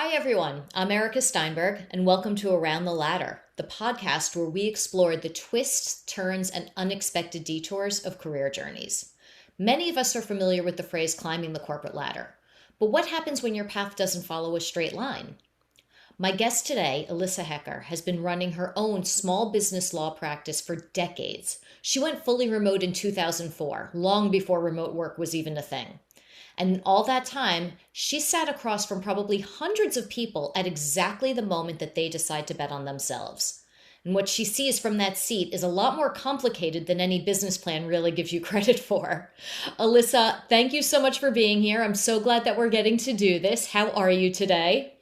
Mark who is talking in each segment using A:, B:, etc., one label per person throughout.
A: Hi, everyone. I'm Erika Steinberg, and welcome to Around the Ladder, the podcast where we explore the twists, turns, and unexpected detours of career journeys. Many of us are familiar with the phrase climbing the corporate ladder. But what happens when your path doesn't follow a straight line? My guest today, Elissa Hecker, has been running her own small business law practice for decades. She went fully remote in 2004, long before remote work was even a thing. And all that time, she sat across from probably hundreds of people at exactly the moment that they decide to bet on themselves. And what she sees from that seat is a lot more complicated than any business plan really gives you credit for. Elissa, thank you so much for being here. I'm so glad that we're getting to do this. How are you today?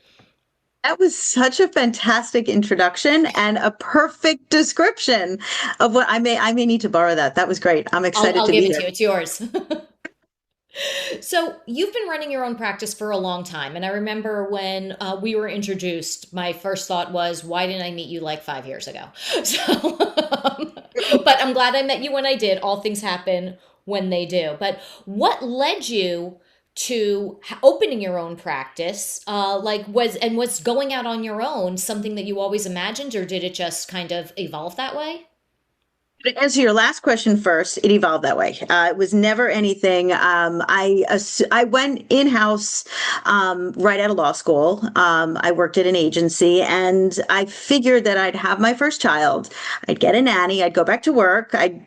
B: That was such a fantastic introduction and a perfect description of what I may need to borrow that. That was great. I'm
A: I'll,
B: excited
A: I'll
B: to
A: give
B: be
A: it to you.
B: here.
A: It's yours. So, you've been running your own practice for a long time. And I remember when we were introduced, my first thought was, why didn't I meet you like 5 years ago? But I'm glad I met you when I did. All things happen when they do. But what led you to opening your own practice? Was going out on your own something that you always imagined, or did it just kind of evolve that way?
B: To answer your last question first, it evolved that way. It was never anything. I went in house right out of law school. I worked at an agency, and I figured that I'd have my first child. I'd get a nanny. I'd go back to work. I'd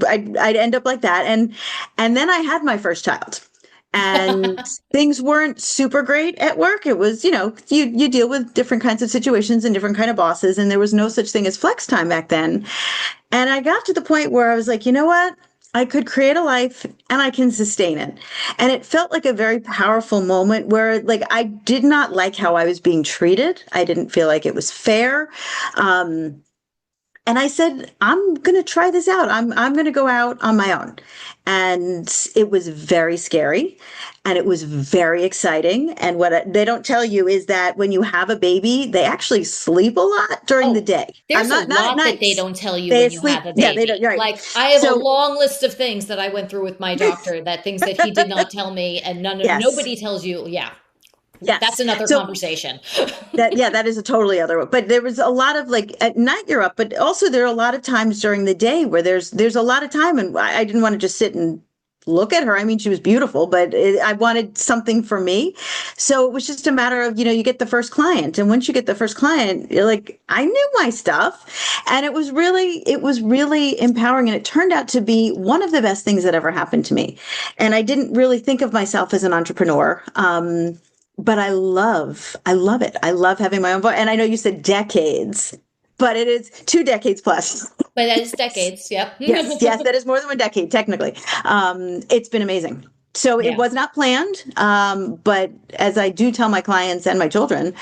B: end up like that. And then I had my first child. And things weren't super great at work. It was, you deal with different kinds of situations and different kind of bosses, and there was no such thing as flex time back then. And I got to the point where I was like, you know what? I could create a life and I can sustain it. And it felt like a very powerful moment where like I did not like how I was being treated. I didn't feel like it was fair. Um, and I said, I'm going to try this out. I'm going to go out on my own. And it was very scary and it was very exciting. And they don't tell you is that when you have a baby, they actually sleep a lot during the
A: Oh,
B: day. I'm
A: there's a
B: not at
A: lot that they
B: nights.
A: don't tell you
B: They
A: when you
B: sleep.
A: have a
B: Yeah, they don't.
A: baby.
B: You're right.
A: Like, I have a
B: So,
A: long list of things that I went through with my doctor, that things that he did not tell me, and
B: yes,
A: nobody tells you. Yeah, that's
B: yes.
A: another
B: So
A: conversation.
B: yeah, that is a totally other one. But there was a lot of like at night you're up, but also there are a lot of times during the day where there's a lot of time, and I didn't want to just sit and look at her. I mean, she was beautiful, but I wanted something for me. So it was just a matter of, you get the first client, and once you get the first client, you're like, I knew my stuff, and it was really empowering, and it turned out to be one of the best things that ever happened to me. And I didn't really think of myself as an entrepreneur. But I love it. I love having my own voice. And I know you said decades, but it is 2 decades plus.
A: But that is decades. Yep.
B: Yes, yes, that is more than 1 decade, technically. It's been amazing. So it
A: Yeah.
B: was not planned, but as I do tell my clients and my children,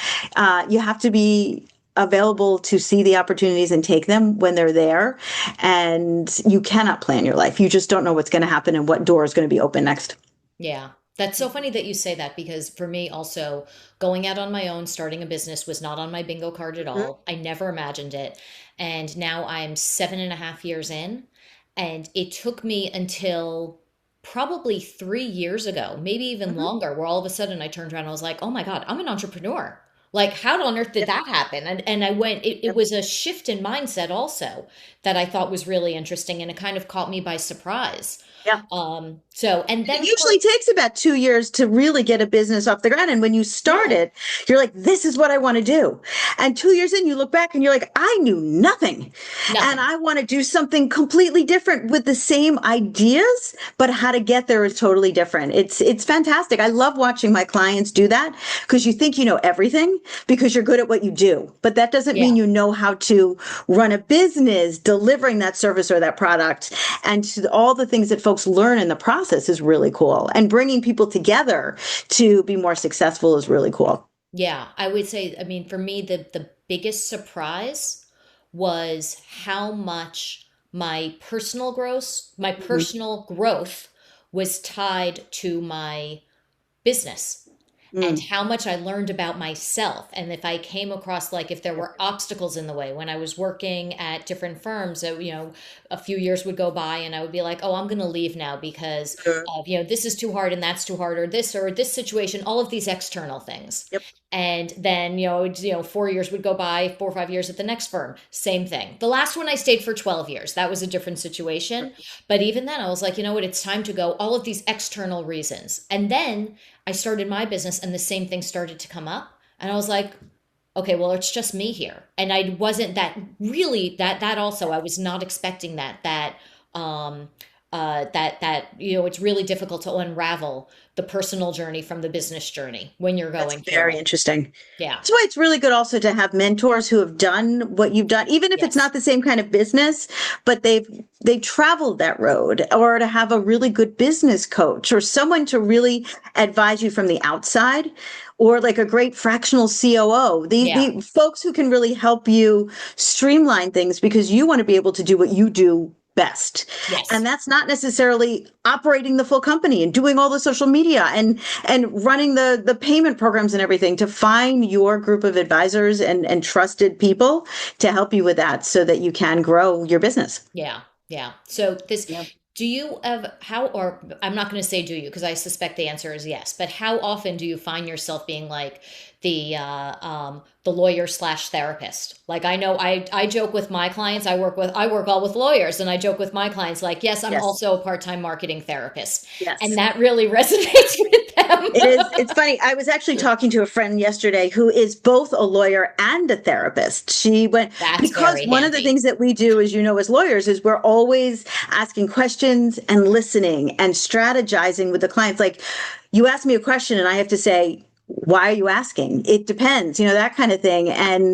B: you have to be available to see the opportunities and take them when they're there. And you cannot plan your life. You just don't know what's going to happen and what door is going to be open next.
A: Yeah. That's so funny that you say that, because for me also, going out on my own, starting a business was not on my bingo card at
B: Mhm.
A: all. I never imagined it. And now I'm 7.5 years in, and it took me until probably 3 years ago, maybe even
B: Mhm.
A: longer, where all of a sudden I turned around and I was like, oh my God, I'm an entrepreneur. Like, how on earth did
B: Yep.
A: that happen? And I went, it
B: Yep.
A: was a shift in mindset also that I thought was really interesting, and it kind of caught me by surprise.
B: Yeah.
A: And
B: It
A: then, of
B: usually
A: course,
B: takes about 2 years to really get a business off the ground. And when you start
A: yeah.
B: it, you're like, this is what I want to do. And 2 years in, you look back and you're like, I knew nothing. And
A: Nothing.
B: I want to do something completely different with the same ideas, but how to get there is totally different. It's fantastic. I love watching my clients do that because you think you know everything because you're good at what you do. But that doesn't mean
A: Yeah.
B: you know how to run a business, delivering that service or that product. And all the things that folks learn in the process is really cool. And bringing people together to be more successful is really cool.
A: Yeah. I would say, I mean, for me, the biggest surprise was how much my
B: Mhm.
A: personal growth was tied to my business. and
B: Mm.
A: how much I learned about myself. And if I came across, like, if there
B: Yep.
A: were obstacles in the way when I was working at different firms, so, a few years would go by and I would be like, oh, I'm going to leave now because
B: Uh,
A: of, this is too hard and that's too hard, or this situation, all of these external things.
B: yep.
A: And then, 4 years would go by, 4 or 5 years at the next firm, same thing. The last one I stayed for 12 years. That was a different situation. But even then, I was like, you know what, it's time to go. All of these external reasons. And then I started my business and the same thing started to come up. And I was like, okay, well, it's just me here. And I wasn't that really that also, I was not expecting um, it's really difficult to unravel the personal journey from the business journey when you're
B: That's
A: going through
B: very
A: it.
B: interesting.
A: Yeah.
B: That's why it's really good also to have mentors who have done what you've done, even if it's
A: Yes.
B: not the same kind of business, but they've traveled that road, or to have a really good business coach or someone to really advise you from the outside, or like a great fractional COO.
A: Yeah.
B: The folks who can really help you streamline things because you want to be able to do what you do best. And
A: Yes.
B: that's not necessarily operating the full company and doing all the social media and running the payment programs and everything. To find your group of advisors and trusted people to help you with that so that you can grow your business.
A: Yeah. Yeah. So this,
B: Yeah.
A: do you have how, or I'm not going to say do you, because I suspect the answer is yes, but how often do you find yourself being like the lawyer slash therapist? Like, I know I joke with my clients, I work all with lawyers, and I joke with my clients like, yes, I'm
B: Yes.
A: also a part-time marketing therapist. And
B: Yes.
A: that really resonates with them.
B: It is. It's funny. I was actually talking to a friend yesterday who is both a lawyer and a therapist. She went,
A: That's
B: because
A: very
B: one of the
A: handy.
B: things that we do, as you know, as lawyers, is we're always asking questions and listening and strategizing with the clients. Like, you ask me a question and I have to say, why are you asking? It depends, that kind of thing. And,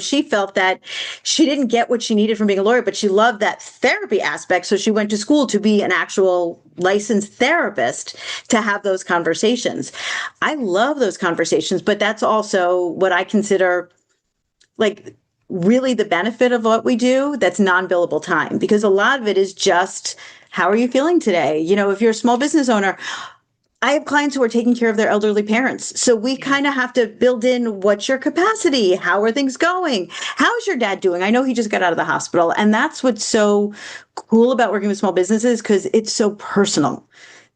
B: she felt that she didn't get what she needed from being a lawyer, but she loved that therapy aspect. So she went to school to be an actual licensed therapist to have those conversations. I love those conversations, but that's also what I consider like really the benefit of what we do. That's non-billable time, because a lot of it is just, how are you feeling today? If you're a small business owner, I have clients who are taking care of their elderly parents. So we
A: Yeah.
B: kind of have to build in, what's your capacity? How are things going? How's your dad doing? I know he just got out of the hospital. And that's what's so cool about working with small businesses, because it's so personal.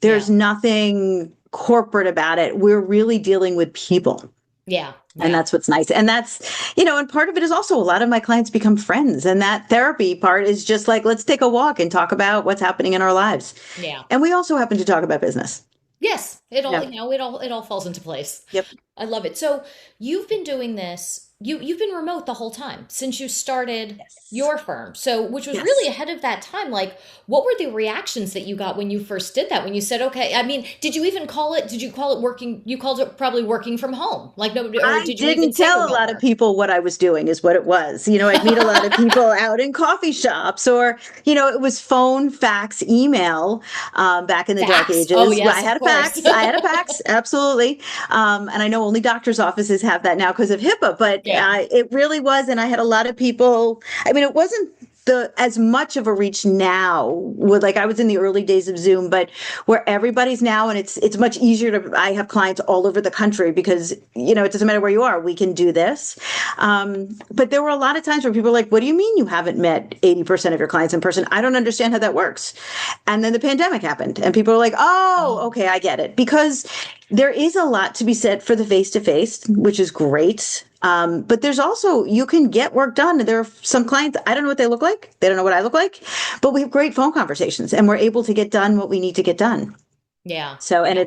A: Yeah.
B: There's nothing corporate about it. We're really dealing with people.
A: Yeah.
B: And
A: Yeah.
B: that's what's nice. And that's, and part of it is also a lot of my clients become friends. And that therapy part is just like, let's take a walk and talk about what's happening in our lives.
A: Yeah.
B: And we also happen to talk about business.
A: Yes, it all,
B: Yeah.
A: it all falls into place.
B: Yep.
A: I love it. So you've been doing this, you've been remote the whole time since you started
B: Yes.
A: your firm. So, which was really
B: Yes.
A: ahead of that time. Like, what were the reactions that you got when you first did that? When you said, okay, I mean, did you call it working, you called it probably working from home? Like, no, or
B: I
A: did you even
B: didn't
A: say
B: tell a
A: remote
B: lot of
A: work?
B: people what I was doing is what it was. I'd meet a lot of people out in coffee shops, or, it was phone, fax, email, back in the dark
A: Fax. Oh,
B: ages. Well, I
A: yes,
B: had
A: of
B: a
A: course.
B: fax. I had a fax. Absolutely. And I know only doctors' offices have that now because of HIPAA, but
A: Yeah.
B: it really was. And I had a lot of people. I mean, it wasn't as much of a reach now, with, like, I was in the early days of Zoom, but where everybody's now, and it's much easier to, I have clients all over the country because, it doesn't matter where you are, we can do this. But there were a lot of times where people were like, what do you mean you haven't met 80% of your clients in person? I don't understand how that works. And then the pandemic happened and people were like, oh,
A: Oh,
B: okay, I get it. Because there is a lot to be said for the face to face, which is great. But there's also, you can get work done. There are some clients, I don't know what they look like. They don't know what I look like, but we have great phone conversations and we're able to get done what we need to get done.
A: yeah.
B: So,
A: Yeah.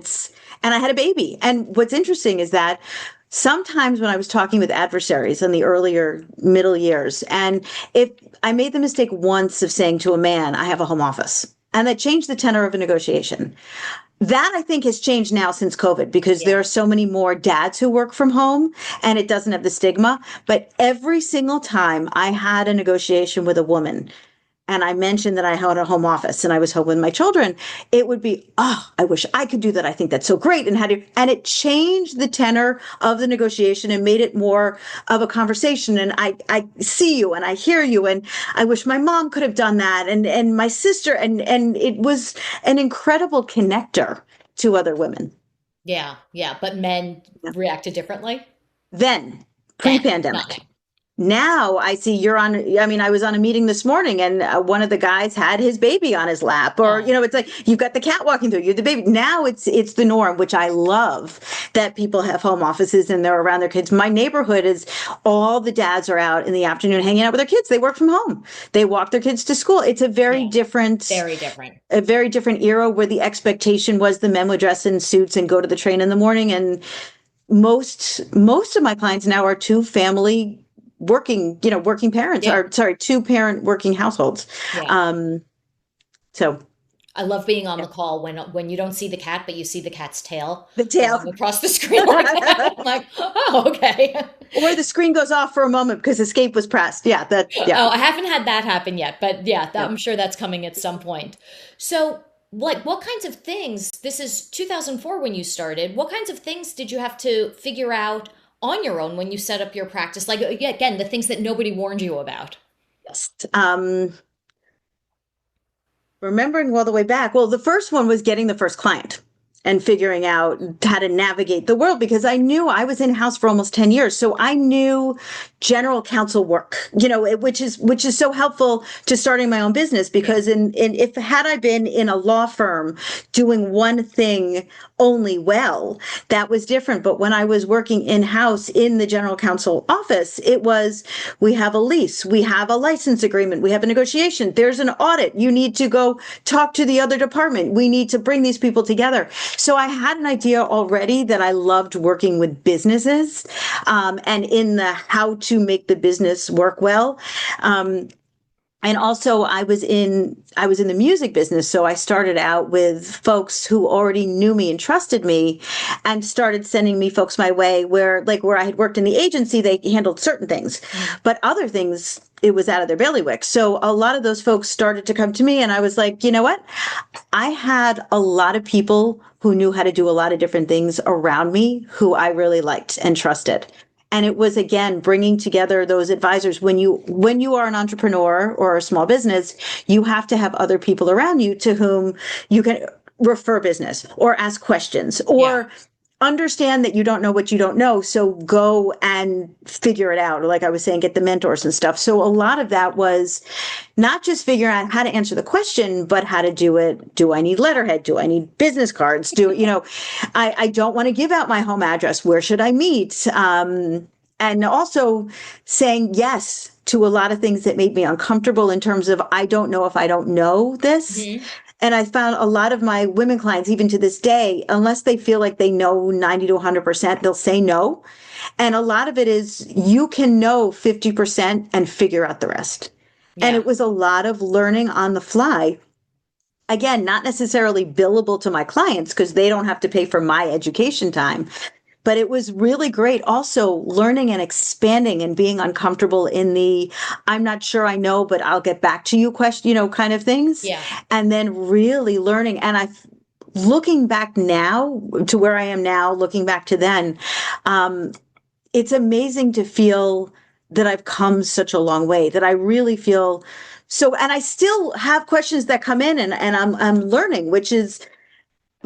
B: and I had a baby. And what's interesting is that sometimes when I was talking with adversaries in the earlier middle years, and if I made the mistake once of saying to a man, I have a home office, and that changed the tenor of a negotiation. That, I think, has changed now since COVID, because there
A: Yeah.
B: are so many more dads who work from home and it doesn't have the stigma. But every single time I had a negotiation with a woman and I mentioned that I had a home office and I was home with my children, it would be, oh, I wish I could do that. I think that's so great. And it changed the tenor of the negotiation and made it more of a conversation. And I see you and I hear you. And I wish my mom could have done that. And my sister, and it was an incredible connector to other women.
A: Yeah, yeah. But men
B: Yeah.
A: reacted differently
B: Then,
A: then, not
B: pre-pandemic.
A: now.
B: Now I see you're on, I mean, I was on a meeting this morning and one of the guys had his baby on his lap, or,
A: Oh,
B: it's like you've got the cat walking through you, the baby. Now it's the norm, which I love, that people have home offices and they're around their kids. My neighborhood is all the dads are out in the afternoon hanging out with their kids. They work from home. They walk their kids to school. It's
A: yeah, very different.
B: a very different era where the expectation was the men would dress in suits and go to the train in the morning. And most of my clients now are two family working, working parents,
A: Yeah,
B: or sorry, two parent working households.
A: yeah.
B: Um, so
A: I love being on
B: yeah.
A: the call when you don't see the cat, but you see the cat's tail
B: The tail,
A: going across the screen like that. I'm like, oh, okay.
B: or the screen goes off for a moment because escape was pressed. Yeah, yeah,
A: Oh, I haven't had that happen yet, but yeah,
B: yeah.
A: I'm sure that's coming at some point. So, like, what kinds of things? This is 2004 when you started. What kinds of things did you have to figure out on your own when you set up your practice? Like, yeah, again, the things that nobody warned you about.
B: Yes. Remembering all the way back, well, the first one was getting the first client and figuring out how to navigate the world, because I knew I was in house for almost 10 years. So I knew general counsel work, which is so helpful to starting my own business,
A: Yeah,
B: because in if had I been in a law firm doing one thing only well, that was different. But when I was working in house in the general counsel office, it was, we have a lease, we have a license agreement, we have a negotiation, there's an audit, you need to go talk to the other department, we need to bring these people together. So I had an idea already that I loved working with businesses, and in the how to make the business work well. Um, and also I was in the music business, so I started out with folks who already knew me and trusted me, and started sending me folks my way, where I had worked in the agency, they handled certain things,
A: mhm,
B: but other things it was out of their bailiwick. So a lot of those folks started to come to me, and I was like, you know what, I had a lot of people who knew how to do a lot of different things around me who I really liked and trusted. And it was, again, bringing together those advisors. When you are an entrepreneur or a small business, you have to have other people around you to whom you can refer business or ask questions,
A: yeah,
B: or understand that you don't know what you don't know. So go and figure it out. Like I was saying, get the mentors and stuff. So a lot of that was not just figuring out how to answer the question, but how to do it. Do I need letterhead? Do I need business cards? I don't want to give out my home address. Where should I meet? And also saying yes to a lot of things that made me uncomfortable, in terms of, I don't know if I don't know this.
A: hmm,
B: And I found a lot of my women clients, even to this day, unless they feel like they know 90 to 100%, they'll say no. And a lot of it is, you can know 50% and figure out the rest. And
A: yeah,
B: it was a lot of learning on the fly. Again, not necessarily billable to my clients because they don't have to pay for my education time. But it was really great also learning and expanding and being uncomfortable in the, I'm not sure I know, but I'll get back to you question, kind of things.
A: yeah,
B: And then really learning. And looking back now to where I am now, looking back to then, um, it's amazing to feel that I've come such a long way, that I really feel so. And I still have questions that come in, and I'm learning, which is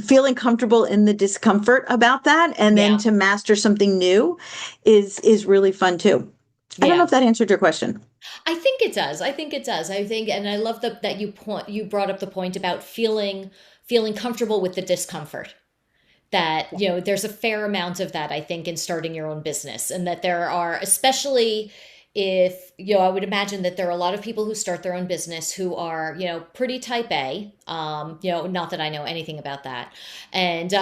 B: feeling comfortable in the discomfort about that. And then
A: yeah,
B: to master something new is really fun too. I don't know
A: yeah.
B: if that answered your question.
A: I think it does. I think it does. I think, and I love that you brought up the point about feeling comfortable with the discomfort. That there's a fair amount of that, I think, in starting your own business, and that there are, especially if I would imagine that there are a lot of people who start their own business who are pretty type A. Not that I know anything about that, and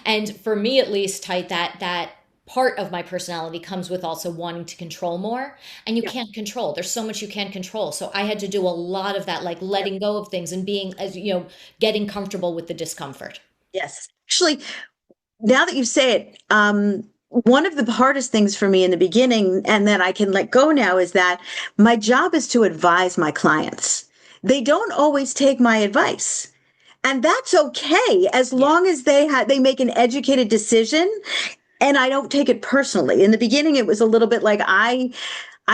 A: and for me at least, type that part of my personality comes with also wanting to control more, and you
B: Yeah.
A: can't control. There's so much you can't control, so I had to do a lot of that, like letting go of things and being, as getting comfortable with the discomfort.
B: Yes. Actually, now that you say it, one of the hardest things for me in the beginning, and that I can let go now, is that my job is to advise my clients. They don't always take my advice. And that's okay, as
A: Yeah.
B: long as they make an educated decision, and I don't take it personally. In the beginning, it was a little bit like, I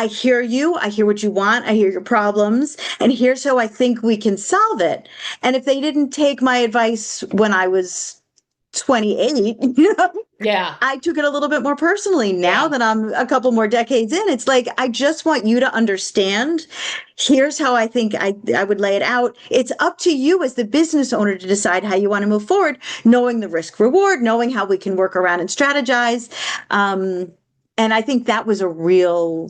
B: hear you, I hear what you want, I hear your problems, and here's how I think we can solve it. And if they didn't take my advice when I was 28,
A: Yeah.
B: I took it a little bit more personally. Now
A: Yeah.
B: that I'm a couple more decades in, it's like, I just want you to understand. Here's how I think I would lay it out. It's up to you as the business owner to decide how you want to move forward, knowing the risk reward, knowing how we can work around and strategize. Um, and I think that was a real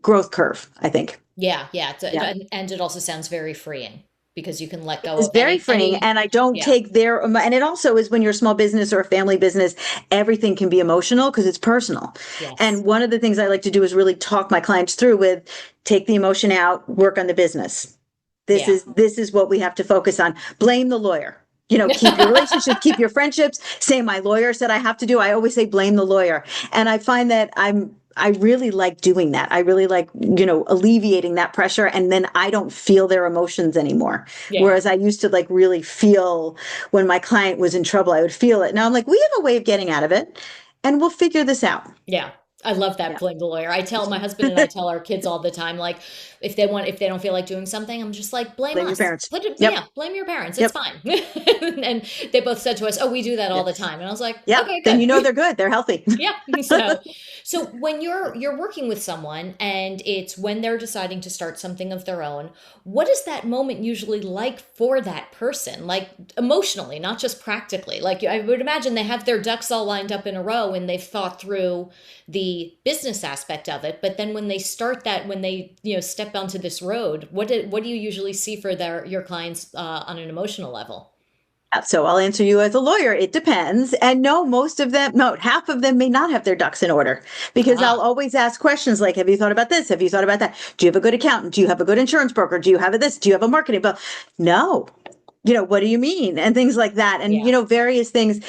B: growth curve, I think.
A: Yeah. Yeah.
B: Yeah.
A: And it also sounds very freeing because you can let
B: It
A: go
B: is
A: of
B: very freeing,
A: any,
B: and I don't
A: yeah.
B: take their, and it also is when you're a small business or a family business, everything can be emotional because it's personal.
A: Yes.
B: And one of the things I like to do is really talk my clients through with, take the emotion out, work on the business.
A: Yeah.
B: This is what we have to focus on. Blame the lawyer. Keep your relationships, keep your friendships. Say my lawyer said I have to do. I always say blame the lawyer. And I find that I really like doing that. I really like, alleviating that pressure, and then I don't feel their emotions anymore.
A: Yeah.
B: Whereas I used to like really feel when my client was in trouble, I would feel it. Now I'm like, we have a way of getting out of it, and we'll figure this out.
A: Yeah. I love that
B: Yeah.
A: blame the lawyer. I tell my husband and I tell our kids all the time, like, if they don't feel like doing something, I'm just like, blame
B: Blame your
A: us.
B: parents.
A: Put it,
B: Yep.
A: yeah, blame your parents. It's
B: Yep.
A: fine. And they both said to us, "Oh, we do that all the
B: Yes.
A: time." And I was like,
B: Yep.
A: "Okay,
B: Then
A: good."
B: they're good. They're healthy.
A: Yeah. So when you're working with someone and it's when they're deciding to start something of their own, what is that moment usually like for that person? Like emotionally, not just practically. Like I would imagine they have their ducks all lined up in a row and they've thought through the business aspect of it, but then when they start that, when they, step onto this road, what do you usually see for your clients on an emotional level?
B: So I'll answer you as a lawyer. It depends. And no, most of them, no, half of them may not have their ducks in order, because I'll
A: Ah,
B: always ask questions like, have you thought about this? Have you thought about that? Do you have a good accountant? Do you have a good insurance broker? Do you have this? Do you have a marketing bill? No. What do you mean? And things like that. And,
A: yeah.
B: various things.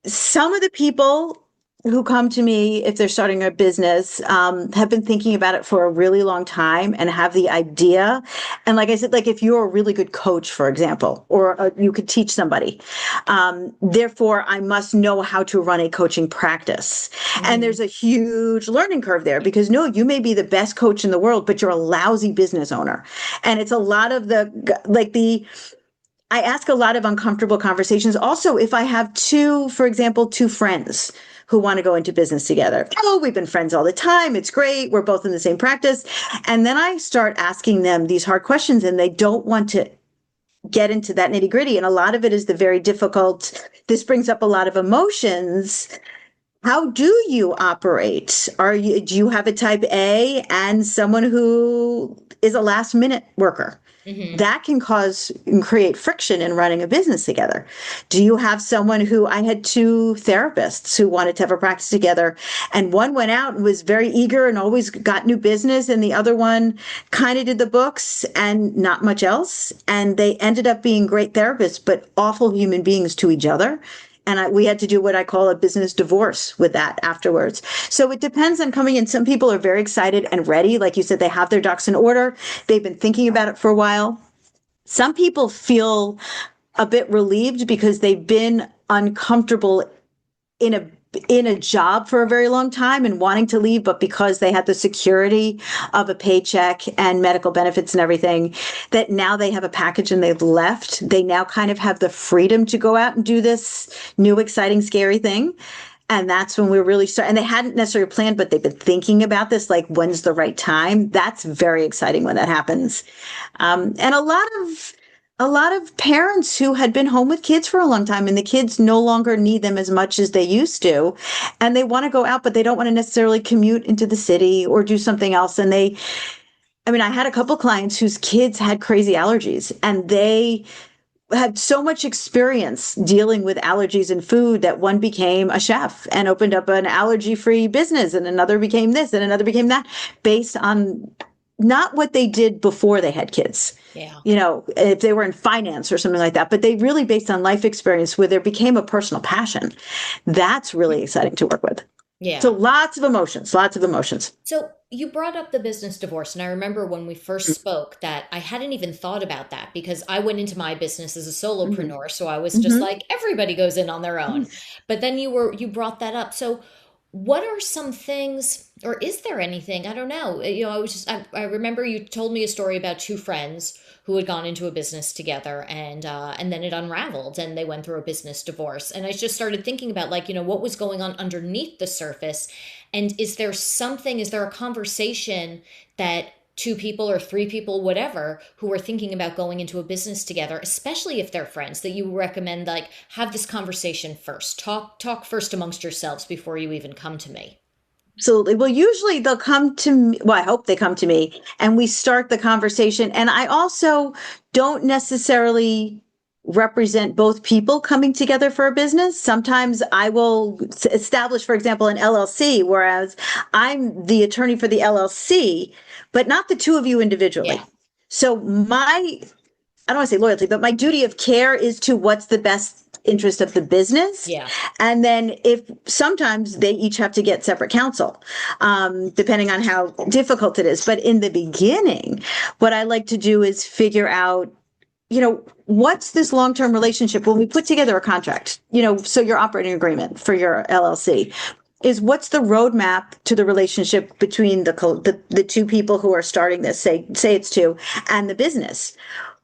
B: Some of the people who come to me, if they're starting a business, have been thinking about it for a really long time and have the idea. And like I said, like if you're a really good coach, for example, or you could teach somebody, therefore I must know how to run a coaching practice. And
A: Hmm.
B: there's a huge learning curve there, because no, you may be the best coach in the world, but you're a lousy business owner. And it's a lot of I ask a lot of uncomfortable conversations. Also, if I have for example, two friends who want to go into business together. Oh, we've been friends all the time. It's great. We're both in the same practice. And then I start asking them these hard questions, and they don't want to get into that nitty gritty. And a lot of it is the very difficult. This brings up a lot of emotions. How do you operate? Do you have a type A and someone who is a last minute worker?
A: Hmm.
B: That can cause and create friction in running a business together. Do you have someone who, I had two therapists who wanted to have a practice together, and one went out and was very eager and always got new business, and the other one kind of did the books and not much else. And they ended up being great therapists, but awful human beings to each other. And we had to do what I call a business divorce with that afterwards. So it depends on coming in. Some people are very excited and ready. Like you said, they have their ducks in order. They've been thinking about it for a while. Some people feel a bit relieved because they've been uncomfortable in a job for a very long time and wanting to leave, but because they had the security of a paycheck and medical benefits and everything, that now they have a package and they've left. They now kind of have the freedom to go out and do this new, exciting, scary thing. And that's when we're really starting. And they hadn't necessarily planned, but they've been thinking about this, like, when's the right time? That's very exciting when that happens. And a lot of parents who had been home with kids for a long time, and the kids no longer need them as much as they used to, and they want to go out, but they don't want to necessarily commute into the city or do something else. And I had a couple clients whose kids had crazy allergies, and they had so much experience dealing with allergies in food that one became a chef and opened up an allergy-free business, and another became this and another became that, based on not what they did before they had kids,
A: Yeah.
B: if they were in finance or something like that, but they really based on life experience where there became a personal passion. That's really exciting to work with. So
A: Yeah.
B: lots of emotions, lots of emotions.
A: So you brought up the business divorce, and I remember when we first spoke that I hadn't even thought about that because I went into my business as a
B: Mm-hmm.
A: solopreneur, so I was just
B: Mm-hmm.
A: like everybody goes in on their own. But then you brought that up. So What are some things, or is there anything? I don't know. I remember you told me a story about two friends who had gone into a business together, and then it unraveled and they went through a business divorce. And I just started thinking about, like, what was going on underneath the surface. And is there a conversation that two people or three people, whatever, who are thinking about going into a business together, especially if they're friends, that you recommend, like, have this conversation first. Talk first amongst yourselves before you even come to me.
B: Absolutely. Well, usually they'll come to me. Well, I hope they come to me and we start the conversation. And I also don't necessarily represent both people coming together for a business. Sometimes I will establish, for example, an LLC, whereas I'm the attorney for the LLC, but not the two of you
A: Yeah.
B: individually. So I don't want to say loyalty, but my duty of care is to what's the best interest of the business.
A: Yeah.
B: And then if sometimes they each have to get separate counsel, depending on how difficult it is. But in the beginning, what I like to do is figure out, what's this long-term relationship when we put together a contract, so your operating agreement for your LLC is what's the roadmap to the relationship between the two people who are starting this, say it's two, and the business.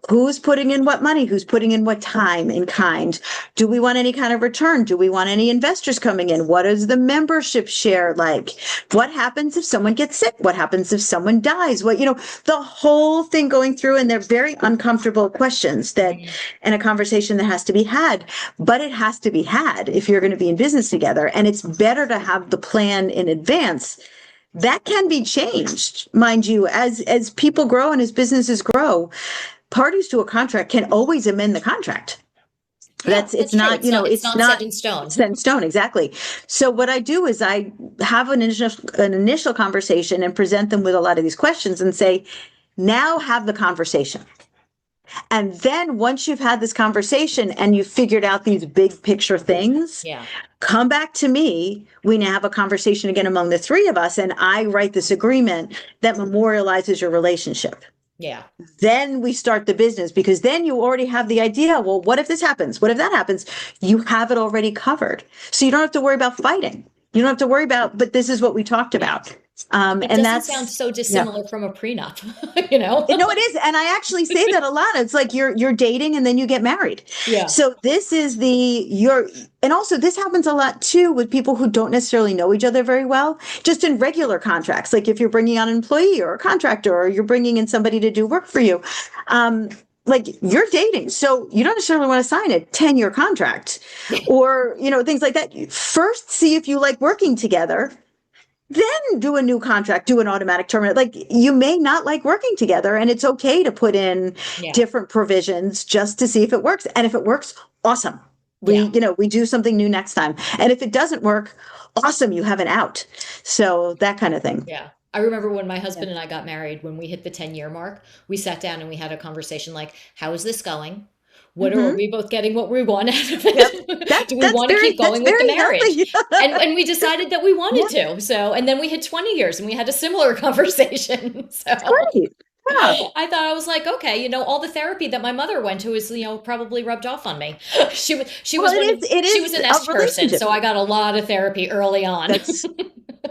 B: Who's putting in what money? Who's putting in what time in kind? Do we want any kind of return? Do we want any investors coming in? What is the membership share like? What happens if someone gets sick? What happens if someone dies? The whole thing going through, and they're very uncomfortable questions that in a conversation that has to be had, but it has to be had if you're going to be in business together. And it's better to have the plan in advance. That can be changed, mind you, as people grow and as businesses grow. Parties to a contract can always amend the contract.
A: Yeah,
B: It's
A: that's true.
B: not,
A: It's
B: it's
A: not set
B: not
A: in stone.
B: set in stone. Exactly. So what I do is I have an initial conversation and present them with a lot of these questions and say, now have the conversation. And then once you've had this conversation and you've figured out these big picture things,
A: Yeah.
B: come back to me. We now have a conversation again among the three of us, and I write this agreement that memorializes your relationship.
A: Yeah.
B: Then we start the business, because then you already have the idea. Well, what if this happens? What if that happens? You have it already covered. So you don't have to worry about fighting. You don't have to worry about, but this is what we talked
A: Yeah.
B: about.
A: It
B: And
A: doesn't sound
B: that's,
A: so
B: yeah.
A: dissimilar from a prenup, you know?
B: No, it is. And I actually say that a lot. It's like you're dating and then you get married.
A: Yeah.
B: So this is and also this happens a lot too with people who don't necessarily know each other very well, just in regular contracts. Like if you're bringing on an employee or a contractor, or you're bringing in somebody to do work for you, like you're dating. So you don't necessarily want to sign a 10-year contract or, things like that. First, see if you like working together, then do a new contract, do an automatic terminate. Like you may not like working together, and it's okay to put in
A: Yeah.
B: different provisions just to see if it works. And if it works, awesome.
A: Yeah.
B: We do something new next time. And if it doesn't work, awesome, you have an out. So that kind of thing.
A: Yeah. I remember when my
B: Yeah.
A: husband and I got married, when we hit the 10-year mark, we sat down and we had a conversation like, how is this going? Are
B: Hmm.
A: we both getting what we want out of
B: Yep.
A: it?
B: That's
A: Do we
B: that's
A: want to
B: very
A: keep
B: that's
A: going with the
B: very
A: marriage?
B: healthy.
A: And we decided that we wanted
B: Yeah,
A: to. So, and then we hit 20 years and we had a similar conversation.
B: that's
A: So
B: great. Yeah.
A: I was like, okay, all the therapy that my mother went to is, probably rubbed off on me. She
B: Well,
A: was
B: it
A: one of
B: is it
A: she was
B: is
A: a
B: a
A: nest person,
B: relationship.
A: so I got a lot of therapy early on.
B: That's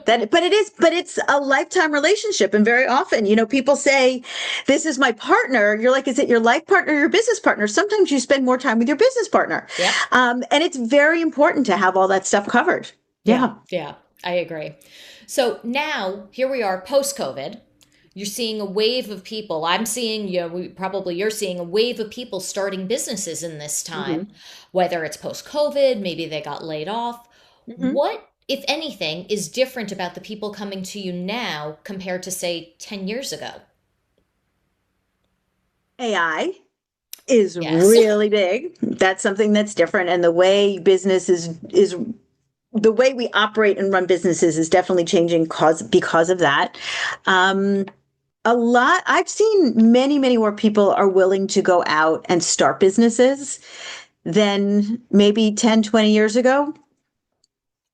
B: but it's a lifetime relationship. And very often, people say, this is my partner. You're like, is it your life partner or your business partner? Sometimes you spend more time with your business partner.
A: Yep.
B: And it's very important to have all that stuff covered.
A: Yeah,
B: Yeah.
A: yeah, I agree. So now here we are post COVID. You're seeing a wave of people. I'm seeing, you're seeing a wave of people starting businesses in this time,
B: Hmm.
A: whether it's post COVID, maybe they got laid off.
B: Hmm.
A: What, if anything, is different about the people coming to you now compared to, say, 10 years ago?
B: AI is
A: Yes.
B: really big. That's something that's different. And the way business is the way we operate and run businesses is definitely changing because of that. Um, I've seen many more people are willing to go out and start businesses than maybe 10, 20 years ago.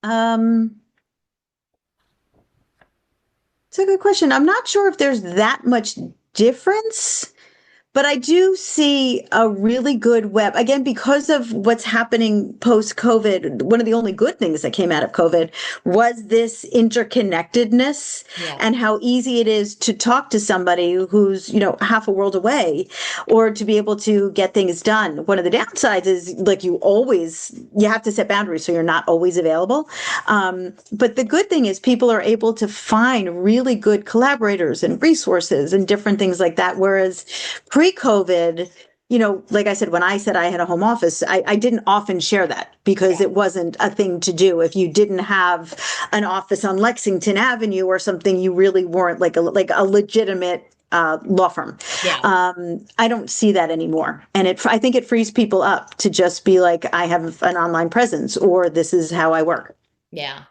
B: Um, it's a good question. I'm not sure if there's that much difference, But I do see a really good web, again, because of what's happening post COVID. One of the only good things that came out of COVID was this interconnectedness
A: Yeah.
B: and how easy it is to talk to somebody who's, half a world away, or to be able to get things done. One of the downsides is, like, you have to set boundaries so you're not always available. But the good thing is people are able to find really good collaborators and resources and different things like that. Whereas pre-COVID, like I said, when I said I had a home office, I didn't often share that because
A: Yeah.
B: it wasn't a thing to do. If you didn't have an office on Lexington Avenue or something, you really weren't like a legitimate law firm.
A: Yeah.
B: I don't see that anymore. And I think it frees people up to just be like, I have an online presence, or this is how I work.
A: Yeah.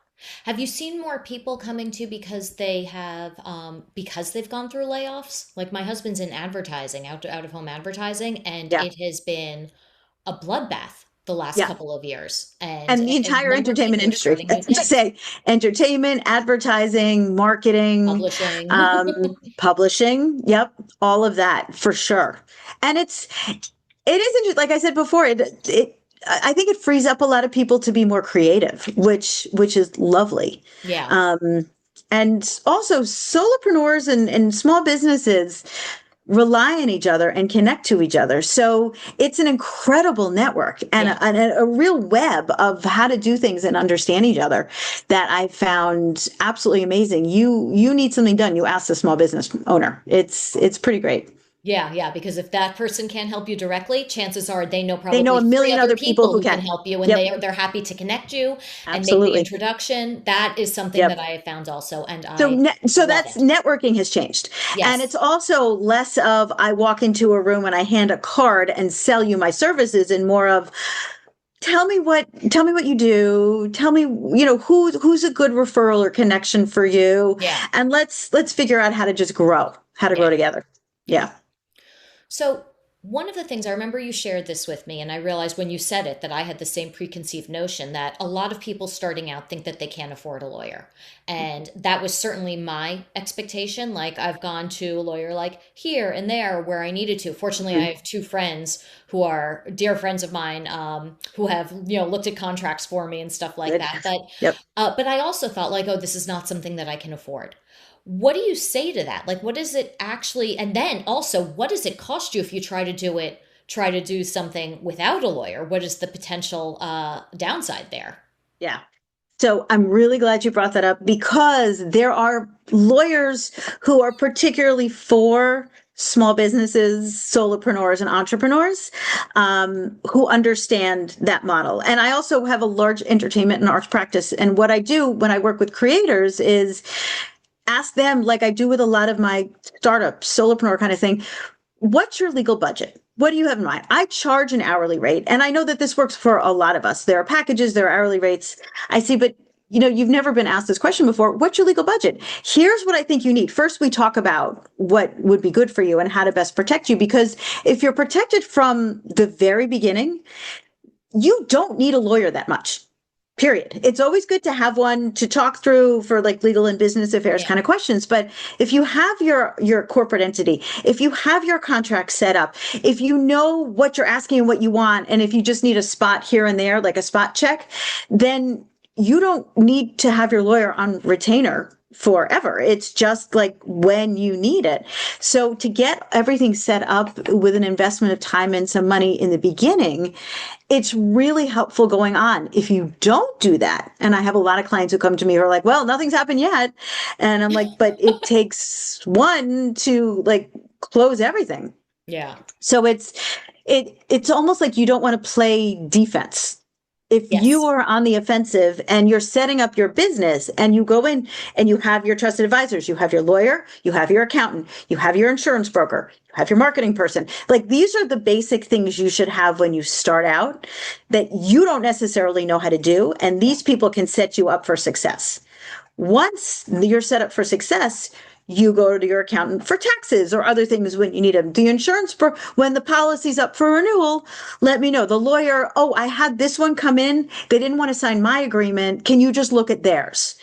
A: Have you seen more people coming to because they've gone through layoffs? Like my husband's in advertising, out of home advertising, and
B: Yeah.
A: it has been a bloodbath the last
B: Yeah.
A: couple of years. And
B: And the
A: a
B: entire
A: number of
B: entertainment
A: people are
B: industry,
A: starting
B: I
A: new
B: have to
A: things.
B: say, entertainment, advertising, marketing,
A: Publishing.
B: publishing. Yep. All of that for sure. And it is interesting. Like I said before, I think it frees up a lot of people to be more creative, which is lovely.
A: Yeah.
B: Um, and also solopreneurs and small businesses rely on each other and connect to each other. So it's an incredible network and
A: Yeah.
B: a real web of how to do things and understand each other that I found absolutely amazing. You need something done, you ask the small business owner. It's pretty great.
A: Yeah, yeah, because if that person can't help you directly, chances are they know
B: They know
A: probably
B: a
A: three
B: million
A: other
B: other people
A: people
B: who
A: who can
B: can.
A: help you, and
B: Yep,
A: they're happy to connect you and make the
B: absolutely.
A: introduction. That is something that
B: Yep.
A: I have found also, and
B: So,
A: I
B: so
A: love
B: that's
A: it.
B: networking has changed. And
A: Yes.
B: it's also less of I walk into a room and I hand a card and sell you my services, and more of tell me what you do. Tell me, who's a good referral or connection for you.
A: Yeah.
B: And let's figure out how to grow
A: Yeah.
B: together.
A: Yeah.
B: Yeah.
A: So, one of the things I remember you shared this with me, and I realized when you said it that I had the same preconceived notion that a lot of people starting out think that they can't afford a lawyer. And that was certainly my expectation. Like, I've gone to a lawyer like here and there where I needed to. Fortunately, I
B: Mhm.
A: have two friends who are dear friends of mine who have, looked at contracts for me and stuff like
B: Good.
A: that. But,
B: Yep.
A: but I also felt like, oh, this is not something that I can afford. What do you say to that? Like, what does it actually, and then also, what does it cost you if you try to do something without a lawyer? What is the potential downside there?
B: Yeah. So I'm really glad you brought that up because there are lawyers who are particularly for small businesses, solopreneurs, and entrepreneurs who understand that model. And I also have a large entertainment and arts practice. And what I do when I work with creators is ask them, like I do with a lot of my startup, solopreneur kind of thing, what's your legal budget? What do you have in mind? I charge an hourly rate, and I know that this works for a lot of us. There are packages, there are hourly rates. I see, but you've never been asked this question before. What's your legal budget? Here's what I think you need. First, we talk about what would be good for you and how to best protect you, because if you're protected from the very beginning, you don't need a lawyer that much. Period. It's always good to have one to talk through for like legal and business affairs
A: Yeah.
B: kind of questions. But if you have your corporate entity, if you have your contract set up, if you know what you're asking and what you want, and if you just need a spot here and there, like a spot check, then you don't need to have your lawyer on retainer forever. It's just like when you need it. So to get everything set up with an investment of time and some money in the beginning, it's really helpful going on. If you don't do that, and I have a lot of clients who come to me who are like, well, nothing's happened yet. And I'm like, but it takes one to like close everything.
A: Yeah.
B: So it's almost like you don't want to play defense. If you
A: Yes.
B: are on the offensive and you're setting up your business and you go in and you have your trusted advisors, you have your lawyer, you have your accountant, you have your insurance broker, you have your marketing person. Like these are the basic things you should have when you start out that you don't necessarily know how to do. And
A: Yeah.
B: these people can set you up for success. Once you're set up for success, you go to your accountant for taxes or other things when you need them. The insurance, when the policy's up for renewal, let me know. The lawyer, oh, I had this one come in. They didn't want to sign my agreement. Can you just look at theirs?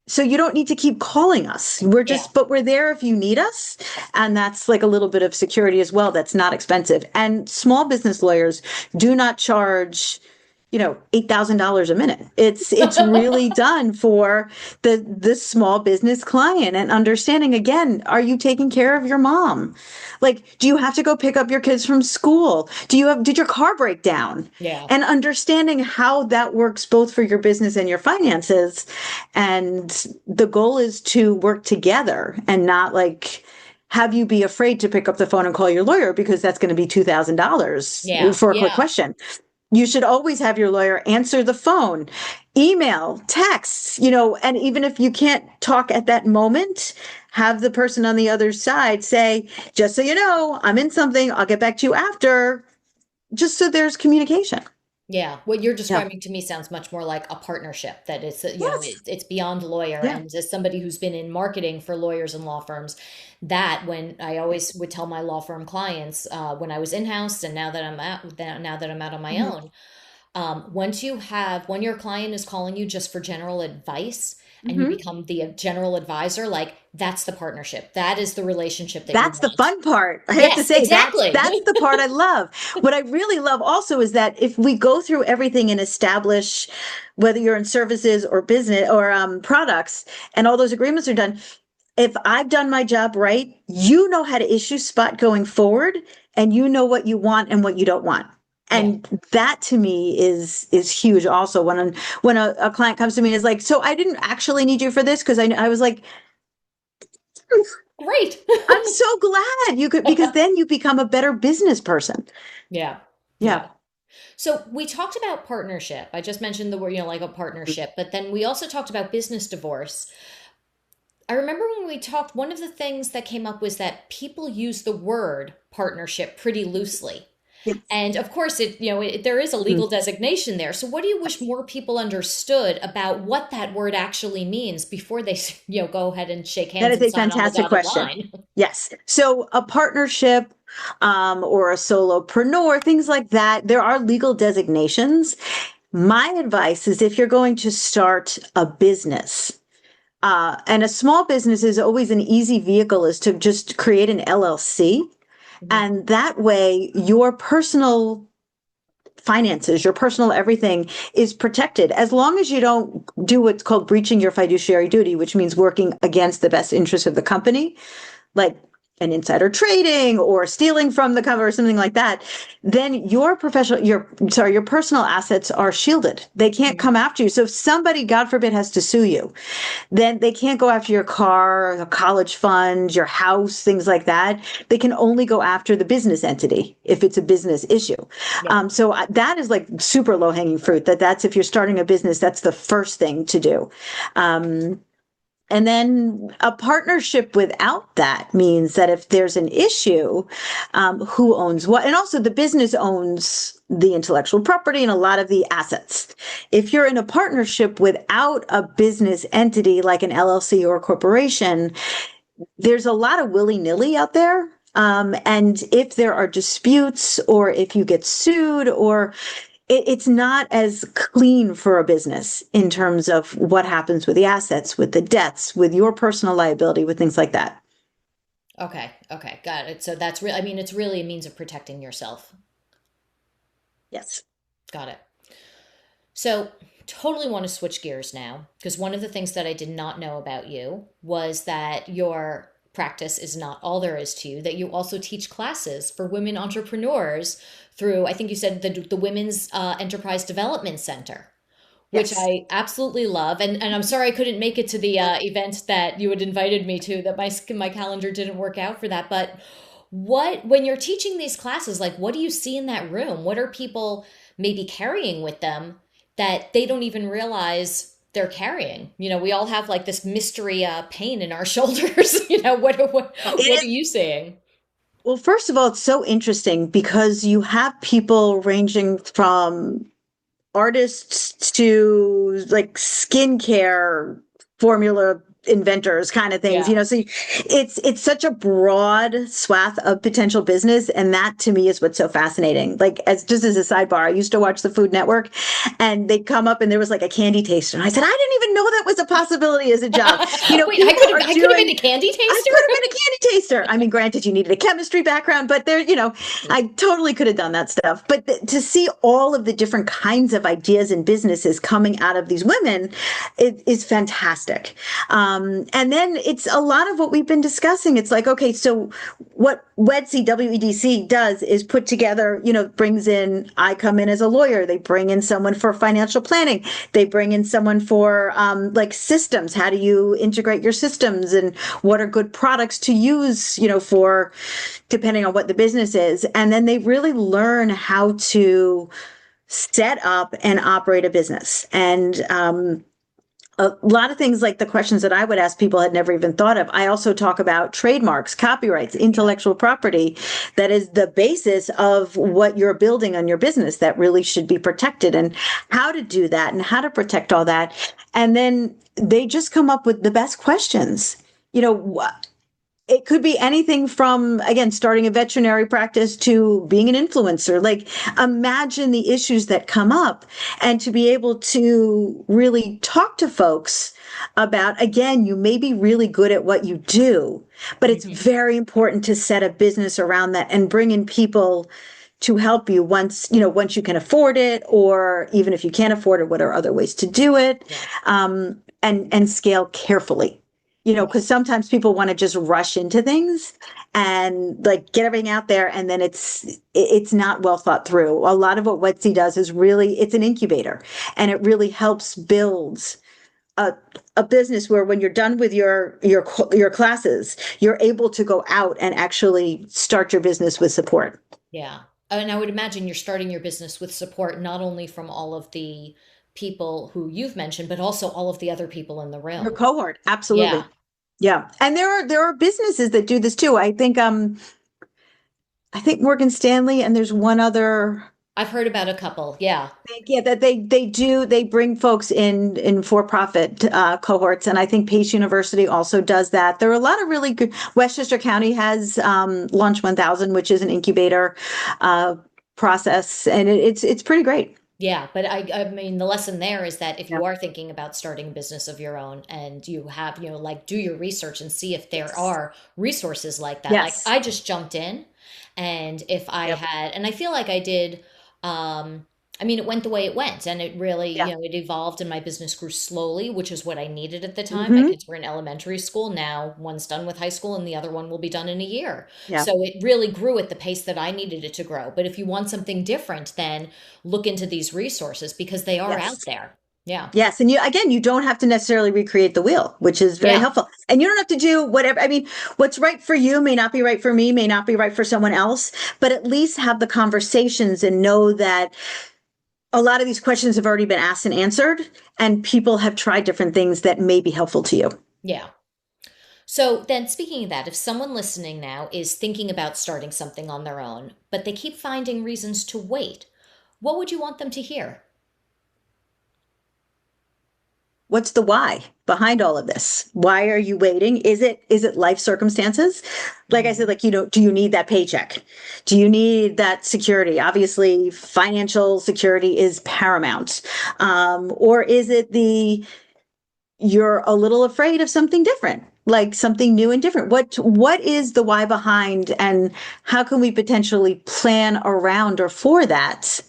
B: So you don't need to keep calling us.
A: Yeah.
B: But we're there if you need us. And that's like a little bit of security as well. That's not expensive. And small business lawyers do not charge, $8,000 a minute. It's really done for the small business client, and understanding, again, are you taking care of your mom? Like, do you have to go pick up your kids from school? Did your car break down?
A: Yeah.
B: And understanding how that works both for your business and your finances. And the goal is to work together and not like have you be afraid to pick up the phone and call your lawyer because that's going to be $2,000
A: Yeah.
B: for a quick
A: Yeah.
B: question. You should always have your lawyer answer the phone, email, texts, and even if you can't talk at that moment, have the person on the other side say, just so you know, I'm in something, I'll get back to you after, just so there's communication.
A: Yeah, what you're
B: Yeah.
A: describing to me sounds much more like a partnership, that
B: Yes.
A: it's beyond lawyer.
B: Yeah.
A: And as somebody who's been in marketing for lawyers and law firms, that when I always would tell my law firm clients, when I was in-house and now that I'm out on my
B: Mhm.
A: own, when your client is calling you just for general advice and you
B: Mhm.
A: become the general advisor, like that's the partnership. That is the relationship that you
B: That's the
A: want.
B: fun part. I have to
A: Yes,
B: say
A: exactly.
B: that's the part I love. What I really love also is that if we go through everything and establish whether you're in services or business or products, and all those agreements are done, if I've done my job right, you know how to issue spot going forward, and you know what you want and what you don't want.
A: Yeah,
B: And that to me is huge. Also, when a client comes to me and is like, "So I didn't actually need you for this," because I was like,
A: great.
B: I'm so glad you could, because then you become a better business person.
A: Yeah,
B: Yeah.
A: yeah. So we talked about partnership. I just mentioned the word, like a partnership, but then we also talked about business divorce. I remember when we talked, one of the things that came up was that people use the word partnership pretty loosely.
B: Yes.
A: And of course, there is a
B: Mhm.
A: legal designation there. So what do you wish more people understood about what that word actually means before they, go ahead and shake
B: That
A: hands
B: is
A: and
B: a
A: sign on the
B: fantastic
A: dotted
B: question.
A: line?
B: Yes. So a partnership, or a solopreneur, things like that, there are legal designations. My advice is if you're going to start a business, and a small business is always an easy vehicle, is to just create an LLC.
A: Mhm.
B: And that way, your personal finances, your personal everything is protected, as long as you don't do what's called breaching your fiduciary duty, which means working against the best interest of the company, like an insider trading or stealing from the cover or something like that. Then your personal assets are shielded. They can't
A: Mhm.
B: come after you. So if somebody, God forbid, has to sue you, then they can't go after your car, the college fund, your house, things like that. They can only go after the business entity if it's a business issue.
A: Yeah.
B: That is like super low hanging fruit. That's if you're starting a business, that's the first thing to do. And then a partnership without that means that if there's an issue, who owns what? And also the business owns the intellectual property and a lot of the assets. If you're in a partnership without a business entity like an LLC or a corporation, there's a lot of willy-nilly out there. And if there are disputes or if you get sued, or it's not as clean for a business in terms of what happens with the assets, with the debts, with your personal liability, with things like that.
A: Okay. Okay. Got it. So that's real. I mean, it's really a means of protecting yourself.
B: Yes.
A: Got it. So, totally want to switch gears now because one of the things that I did not know about you was that your practice is not all there is to you, that you also teach classes for women entrepreneurs through, I think you said the Women's Enterprise Development Center, which
B: Yes.
A: I absolutely love. And I'm sorry I couldn't make it to the event that you had invited me to, that my calendar didn't work out for that. But when you're teaching these classes, like what do you see in that room? What are people maybe carrying with them that they don't even realize they're carrying? We all have like this mystery pain in our shoulders. What are
B: It is.
A: you seeing?
B: Well, first of all, it's so interesting because you have people ranging from artists to like skincare formula inventors kind of things,
A: Yeah.
B: so it's such a broad swath of potential business, and that to me is what's so fascinating. Like, as just as a sidebar, I used to watch the Food Network, and they'd come up and there was like a candy taster, and I said, I didn't even know that was a possibility as a job.
A: Wait,
B: People are
A: I could have been
B: doing,
A: a candy
B: I
A: taster?
B: could have been a candy taster. I mean, granted, you needed a chemistry background, but I totally could have done that stuff. But to see all of the different kinds of ideas and businesses coming out of these women, it is fantastic. And then it's a lot of what we've been discussing. It's like, okay, so what WEDC does is put together, brings in, I come in as a lawyer. They bring in someone for financial planning. They bring in someone for like systems. How do you integrate your systems, and what are good products to use, for depending on what the business is. And then they really learn how to set up and operate a business. And a lot of things, like the questions that I would ask people, had never even thought of. I also talk about trademarks, copyrights,
A: Yeah.
B: intellectual property. That is the basis of what you're building on your business, that really should be protected, and how to do that and how to protect all that. And then they just come up with the best questions. It could be anything from, again, starting a veterinary practice to being an influencer. Like, imagine the issues that come up, and to be able to really talk to folks about, again, you may be really good at what you do, but it's
A: Hmm.
B: very important to set a business around that and bring in people to help you once you can afford it, or even if you can't afford it, what are other ways to do it,
A: Yeah.
B: and scale carefully.
A: Yeah.
B: Because sometimes people want to just rush into things and like get everything out there, and then it's not well thought through. A lot of what Wetsy does is really, it's an incubator, and it really helps build a, a business where, when you're done with your classes, you're able to go out and actually start your business with support.
A: Yeah. And I would imagine you're starting your business with support not only from all of the people who you've mentioned, but also all of the other people in the
B: Your
A: room.
B: cohort,
A: Yeah.
B: absolutely. Yeah. And there are businesses that do this too. I think Morgan Stanley, and there's one other.
A: I've heard about a couple. Yeah.
B: Yeah, that they bring folks in for-profit cohorts, and I think Pace University also does that. There are a lot of really good. Westchester County has Launch 1000, which is an incubator uh, process, and it's pretty great.
A: Yeah, but I mean, the lesson there is that if
B: Yeah.
A: you are thinking about starting a business of your own, and you have, like, do your research and see if there
B: Yes.
A: are resources like that. Like,
B: Yes.
A: I just jumped in, and if I
B: Yep.
A: had, and I feel like I did, I mean, it went the way it went, and it really,
B: Yeah.
A: it evolved, and my business grew slowly, which is what I needed at the time. My
B: Hmm.
A: kids were in elementary school. Now one's done with high school, and the other one will be done in a year.
B: Yeah.
A: So it really grew at the pace that I needed it to grow. But if you want something different, then look into these resources, because they are
B: Yes.
A: out there. Yeah.
B: Yes, and you don't have to necessarily recreate the wheel, which is very
A: Yeah.
B: helpful. And you don't have to do whatever. I mean, what's right for you may not be right for me, may not be right for someone else, but at least have the conversations and know that a lot of these questions have already been asked and answered, and people have tried different things that may be helpful to you.
A: Yeah. So then, speaking of that, if someone listening now is thinking about starting something on their own, but they keep finding reasons to wait, what would you want them to hear?
B: What's the why behind all of this? Why are you waiting? Is it life circumstances? Like I said,
A: Mhm.
B: like, do you need that paycheck? Do you need that security? Obviously, financial security is paramount. Or is it you're a little afraid of something different, like something new and different? What is the why behind, and how can we potentially plan around or for that,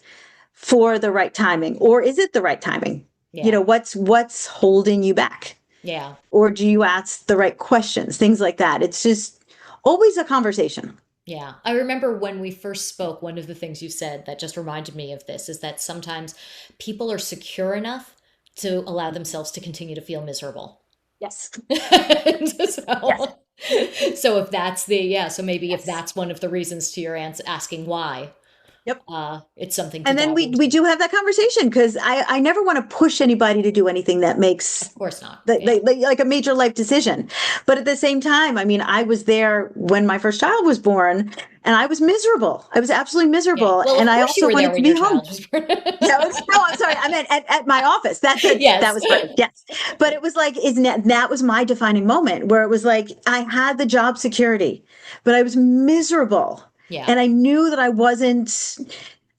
B: for the right timing? Or is it the right timing?
A: Yeah.
B: What's holding you back?
A: Yeah.
B: Or do you ask the right questions? Things like that. It's just always a conversation.
A: Yeah. I remember when we first spoke, one of the things you said that just reminded me of this is that sometimes people are secure enough to allow themselves to continue to feel miserable.
B: Yes. Yes.
A: So, so if that's the, yeah, so maybe if
B: Yes.
A: that's one of the reasons to your aunt's asking why.
B: Yep.
A: It's something to
B: And then
A: dive
B: we
A: into.
B: do have that conversation because I never want to push anybody to do anything that makes
A: Of course not.
B: like,
A: Yeah.
B: like a major life decision. But at the same time, I mean, I was there when my first child was born and I was miserable. I was absolutely
A: Yeah.
B: miserable.
A: Well,
B: And
A: of
B: I
A: course you
B: also
A: were there
B: wanted to
A: when
B: be
A: your
B: home.
A: child was born.
B: Yeah, no, I'm sorry. I meant at my office. That
A: Yes.
B: was perfect. Yes. But it was like, isn't that was my defining moment where it was like I had the job security, but I was miserable.
A: Yeah.
B: And I knew that I wasn't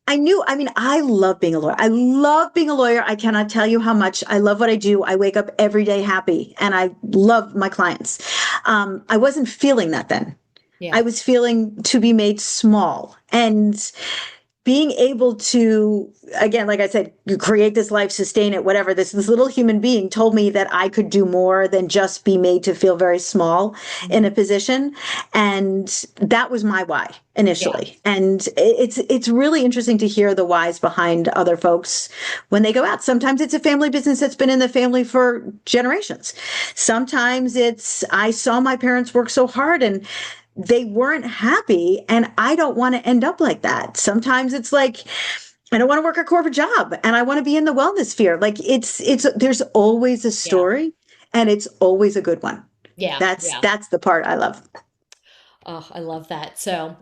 B: I mean, I love being a lawyer. I love being a lawyer. I cannot tell you how much I love what I do. I wake up every day happy and I love my clients. I wasn't feeling that then. I
A: Yeah.
B: was feeling to be made small. And being able to, again, like I said, you create this life, sustain it, whatever, this little human being told me that I could do more than just be made to feel very small in a
A: Mhm.
B: position. And that was my why
A: Yeah.
B: initially. And it's really interesting to hear the whys behind other folks when they go out. Sometimes it's a family business that's been in the family for generations. Sometimes it's I saw my parents work so hard and they weren't happy, and I don't want to end up like that. Sometimes it's like I don't want to work a corporate job and I want to be in the wellness sphere. Like it's there's always a
A: Yeah.
B: story and it's always a good one.
A: Yeah.
B: That's
A: Yeah.
B: that's the part I love.
A: Oh, I love that. So,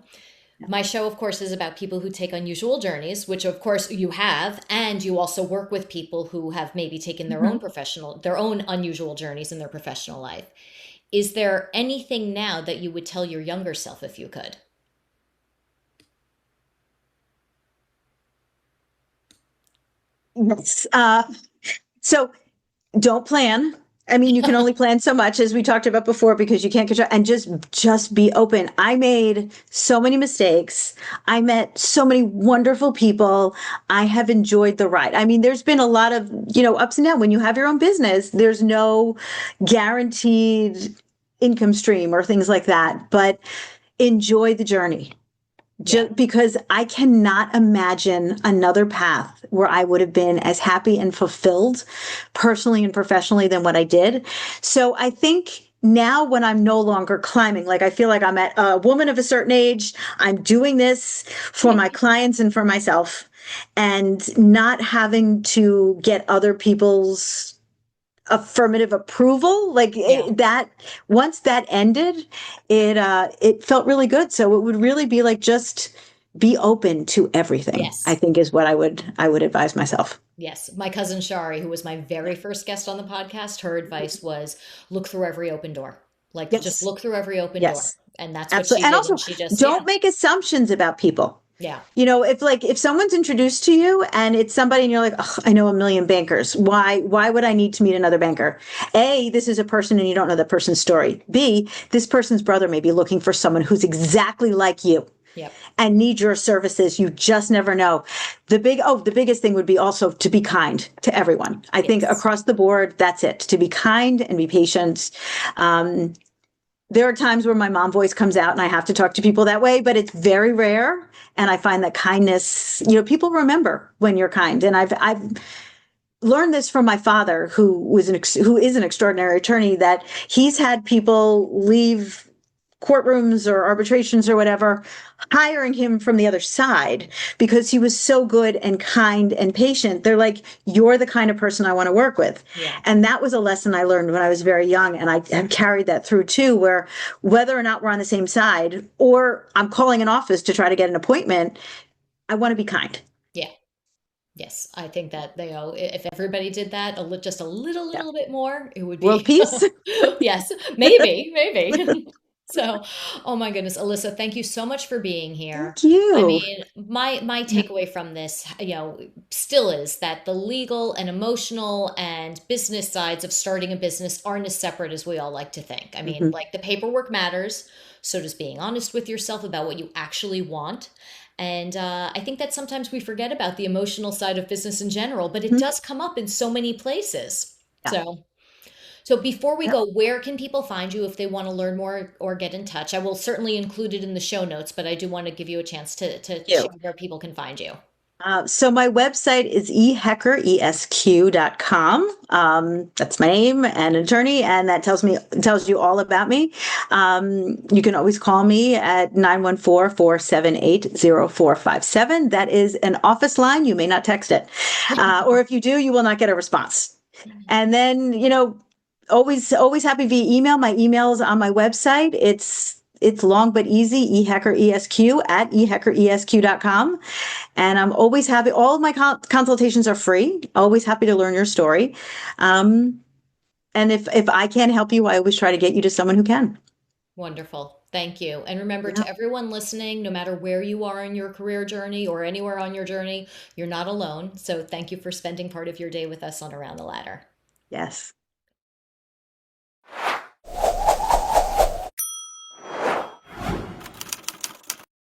A: my show, of course, is about people who take unusual journeys, which, of course, you have, and you also work with people who have maybe taken
B: Mhm.
A: their own unusual journeys in their professional life. Is there anything now that you would tell your younger self if you could?
B: Yes. So don't plan. I mean, you can only plan so much as we talked about before because you can't control and just be open. I made so many mistakes. I met so many wonderful people. I have enjoyed the ride. I mean, there's been a lot of, ups and downs. When you have your own business, there's no guaranteed income stream or things like that, but enjoy the journey
A: Yeah.
B: just because I cannot imagine another path where I would have been as happy and fulfilled personally and professionally than what I did. So I think now when I'm no longer climbing, like I feel like I'm at a woman of a certain age, I'm doing this for my clients and for myself and not having to get other people's affirmative approval like
A: Yeah.
B: that once that ended it felt really good, so it would really be like just be open to everything, I
A: Yes.
B: think is what I would advise myself.
A: Yes. My cousin Shari, who was my very first guest on the podcast, her advice was look through every open door. Like just
B: Yes,
A: look through every open door.
B: yes,
A: And that's what
B: absolutely.
A: she
B: And
A: did. And
B: also
A: she just, yeah,
B: don't make assumptions about people.
A: yeah,
B: If someone's introduced to you and it's somebody and you're like, oh, I know a million bankers. Why would I need to meet another banker? A, this is a person and you don't know the person's story. B, this person's brother may be looking for someone who's exactly like you
A: yep,
B: and need your services. You just never know. The biggest thing would be also to be kind to everyone. I think
A: yes,
B: across the board, that's it. To be kind and be patient. Um, there are times where my mom voice comes out and I have to talk to people that way, but it's very rare. And I find that kindness, people remember when you're kind. And I've learned this from my father, who is an extraordinary attorney, that he's had people leave courtrooms or arbitrations or whatever, hiring him from the other side because he was so good and kind and patient. They're like, you're the kind of person I want to work with.
A: yeah,
B: And that was a lesson I learned when I was very young. And I have carried that through too, where whether or not we're on the same side or I'm calling an office to try to get an appointment, I want to be kind.
A: yeah. Yes, I think that they if everybody did that just a
B: Yeah.
A: little bit more, it would
B: World
A: be
B: peace.
A: yes, maybe, maybe. So, oh my goodness, Alyssa, thank you so much for being here.
B: Thank
A: I
B: you.
A: mean, my takeaway from this, still is that the legal and emotional and business sides of starting a business aren't as separate as we all like to think. I mean,
B: Mhm.
A: like the paperwork matters, so does being honest with yourself about what you actually want. And I think that sometimes we forget about the emotional side of business in general, but it
B: Mhm.
A: does come up in so many places.
B: Yeah.
A: So before we
B: Yep.
A: go, where can people find you if they want to learn more or get in touch? I will certainly include it in the show notes, but I do want to give you a chance to
B: You.
A: share where people can find you.
B: So my website is eheckerESQ.com. That's my name and attorney, and that tells you all about me. You can always call me at 914-478-0457. That is an office line. You may not text it. Or if you do, you will not get a response. And then, always happy via email. My email is on my website. It's long but easy, eheckeresq at eheckeresq.com. And I'm always happy. All of my consultations are free. Always happy to learn your story. Um, and if I can't help you, I always try to get you to someone who can.
A: Wonderful. Thank you. And remember,
B: Yeah.
A: to everyone listening, no matter where you are in your career journey or anywhere on your journey, you're not alone. So thank you for spending part of your day with us on Around the Ladder.
B: Yes.